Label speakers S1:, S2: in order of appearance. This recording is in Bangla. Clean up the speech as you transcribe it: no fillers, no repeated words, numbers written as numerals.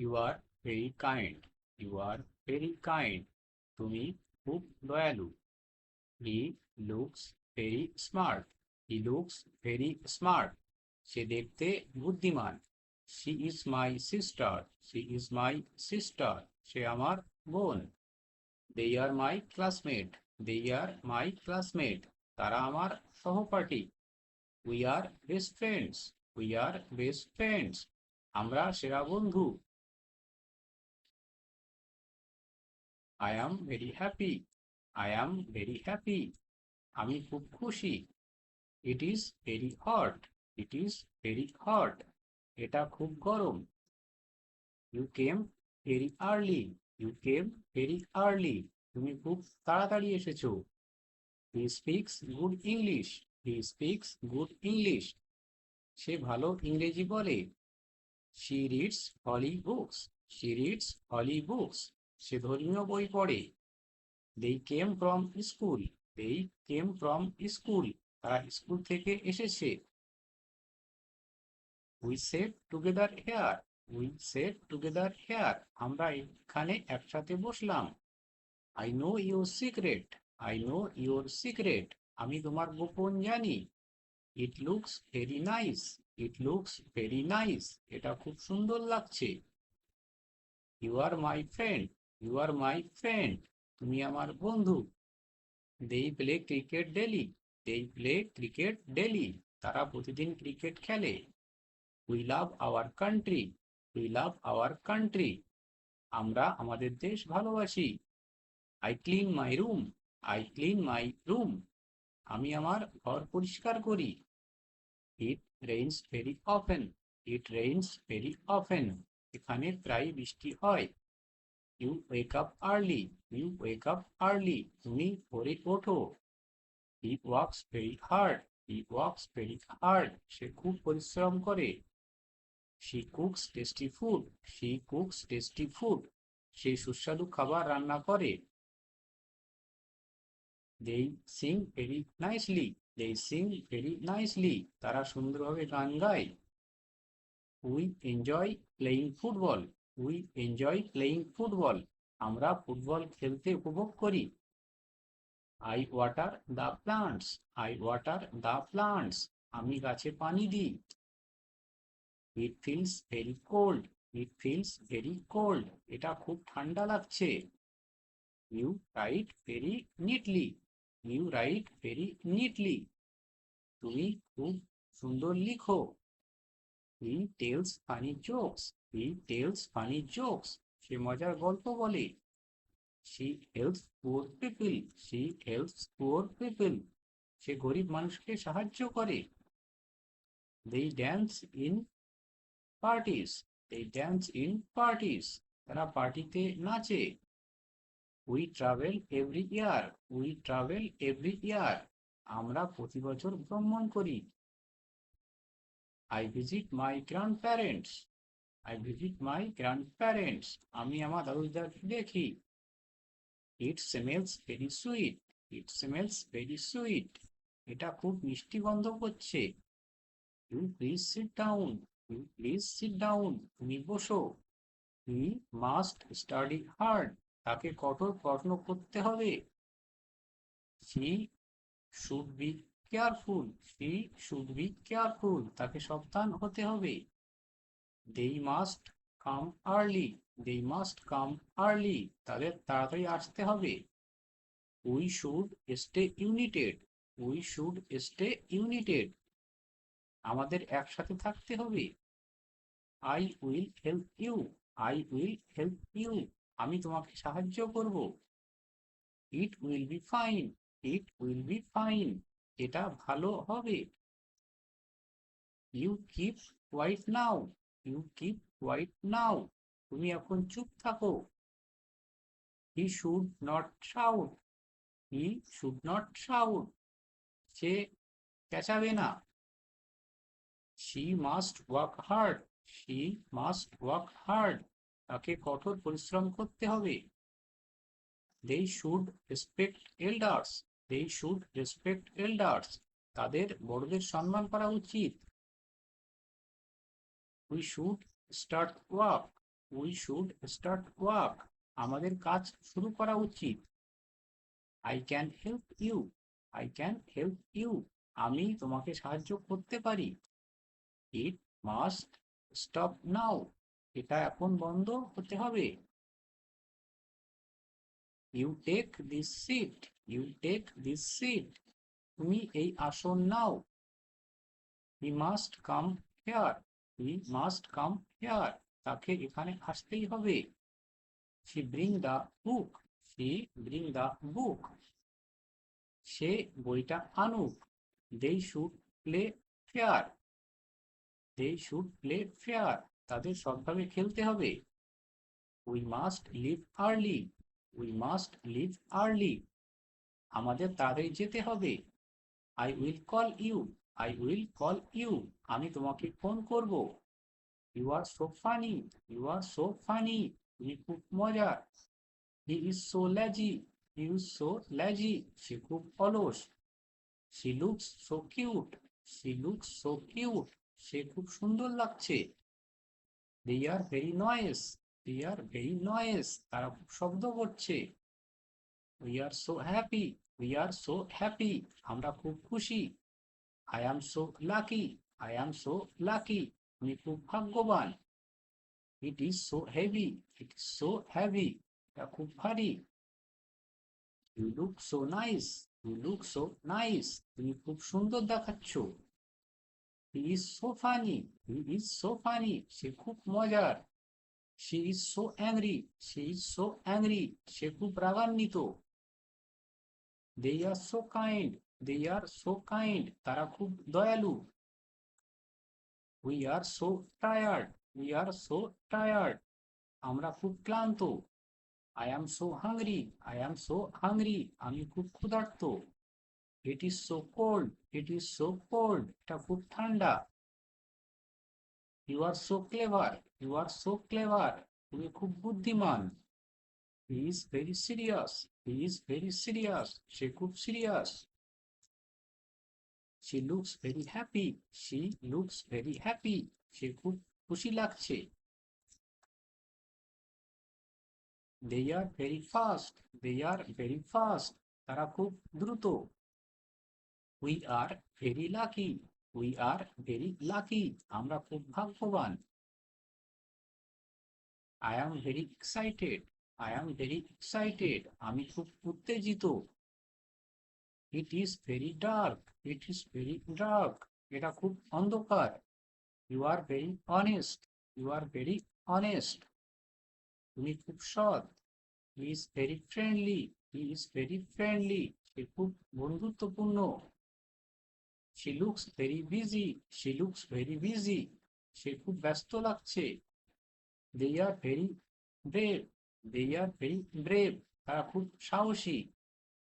S1: You are very kind. You are very kind. তুমি খুব দয়ালু। He looks very smart. He looks very smart. সে দেখতে বুদ্ধিমান। She is my sister. She is my sister. সে আমার বোন। They are my classmate. They are my classmate. তারা আমার সহপাঠী। We are best friends. We are best friends. আমরা সেরা বন্ধু। I am very happy. I am very happy. আমি খুব খুশি। It is very hot. It is very hot. এটা খুব গরম। You came very early. You came very early. তুমি খুব তাড়াতাড়ি এসেছো। He speaks good English. He speaks good English. সে ভালো ইংরেজি বলে। She reads holy books. She reads holy books. সে ধর্মীয় বই পড়ে। They came from school. They came from school. তারা স্কুল থেকে এসেছে। We sat together here. We sat together here. আমরা এখানে একসাথে বসলাম। I know your secret. I know your secret. আমি তোমার গোপন জানি। It looks very nice. It looks very nice. এটা খুব সুন্দর লাগছে। You are my friend. You are my friend. তুমি আমার বন্ধু। They play cricket daily. They play cricket daily. তারা প্রতিদিন ক্রিকেট খেলে। We love our country. We love our country. আমরা আমাদের দেশ ভালোবাসি। I clean my room. I clean my room. আমি আমার ঘর পরিষ্কার করি। ইট rains very often. It rains very often. এখানে প্রায় বৃষ্টি হয়। You wake up early. You wake up early. তুমি ভোরে ওঠো। He works very hard. He works very hard. সে খুব পরিশ্রম করে। She cooks tasty food. She cooks tasty food. সে সুস্বাদু খাবার রান্না করে। They sing very nicely. They sing very nicely. তারা সুন্দরভাবে গান গায়। We enjoy playing football. We enjoy playing football. আমরা ফুটবল খেলতে উপভোগ করি। I water the plants. I water the plants. আমি গাছে পানি দিই। It feels very cold. It feels very cold. এটা খুব ঠান্ডা লাগছে। You write very neatly. You write very neatly. তুমি খুব সুন্দর লিখো। He tells funny jokes. He tells funny jokes. সে মজার গল্প বলে। She helps poor people. She helps poor people. সে গরিব মানুষকে সাহায্য করে। They dance in parties. They dance in parties. তারা পার্টিতে নাচে। We travel every year. We travel every year. আমরা প্রতি বছর ভ্রমণ করি। I visit my grandparents. I visit my grandparents. আমি আমার দাদু দাদিকে দেখি। It smells very sweet. It smells very sweet. এটা খুব মিষ্টি গন্ধ করছে। You please sit down. You please sit down. তুমি বসো। He must study hard. তাকে কঠোর পড়াশোনা করতে হবে। She should be careful. She should be careful. তাকে সাবধান হতে হবে। They must come early. They must come early. তাদের তাড়াতাড়ি আসতে হবে। We should stay united. We should stay united. আমাদের একসাথে থাকতে হবে। I will help you. I will help you. আমি তোমাকে সাহায্য করব। It will be fine. It will be fine. এটা ভালো হবে। You keep quiet now. You keep quiet now. তুমি এখন চুপ থাকো। He should not shout. He should not shout. সে চেঁচাবে না। She must work hard. She must work hard. তাকে কঠোর পরিশ্রম করতে হবে। They should respect elders. They should respect elders. তাদের বড়দের সম্মান করা উচিত। We should start work. We should start work. আমাদের কাজ শুরু করা উচিত। I can help you. I can help you. আমি তোমাকে সাহায্য করতে পারি। It must stop now. এটা এখন বন্ধ হতে হবে। You take this seat. You take this seat. তুমি এই আসন নাও। He must come here. He must come here. তাকে এখানে আসতেই হবে। She bring the book. She bring the book. সে বইটা আনুক। They should play fair. They should play fair. তাদের সৎভাবে খেলতে হবে। We must leave early. We must leave early. আমাদের তাড়াতাড়ি যেতে হবে। I will call you. I will call you. আমি তোমাকে ফোন করব। You are so funny. You are so funny. তুমি খুব মজার। He is so lazy. He is so lazy. সে খুব অলস। She looks so cute. She looks so cute. সে খুব সুন্দর লাগছে। They are very noise. They are very noise. তারা খুব শব্দ করছে। We are so happy. We are so happy. আমরা খুব খুশি। I am so lucky. I am so lucky. আমি খুব ভাগ্যবান। It is so heavy. It is so heavy. এটা খুব ভারী। You look so nice. You look so nice. তুমি খুব সুন্দর দেখাচ্ছ। He is so funny. He is so funny. সে খুব মজার। She is so angry. She is so angry. সে খুব রাগান্বিত। They are so kind. They are so kind. তারা খুব দয়ালু। We are so tired. We are so tired. আমরা খুব ক্লান্ত। I am so hungry. I am so hungry. আমি খুব ক্ষুধার্ত। It is so cold. It is so cold. এটা খুব ঠান্ডা। You are so clever. You are so clever. তুমি খুব বুদ্ধিমান। He is very serious. He is very serious. সে খুব serious. She looks very happy. She looks very happy. সে খুব খুশি লাগছে। They are very fast. They are very fast. তারা খুব দ্রুত। We are very lucky. We are very lucky. আমরা খুব ভাগ্যবান। I am very excited. I am very excited. আমি খুব উত্তেজিত। It is very dark. It is very dark. এটা খুব অন্ধকার। You are very honest. You are very honest. তুমি খুব সৎ। He is very friendly. He is very friendly. সে খুব বন্ধুত্বপূর্ণ। She looks very busy. She looks very busy. সে খুব ব্যস্ত লাগছে। They are very brave. They are very brave. তারা খুব সাহসী।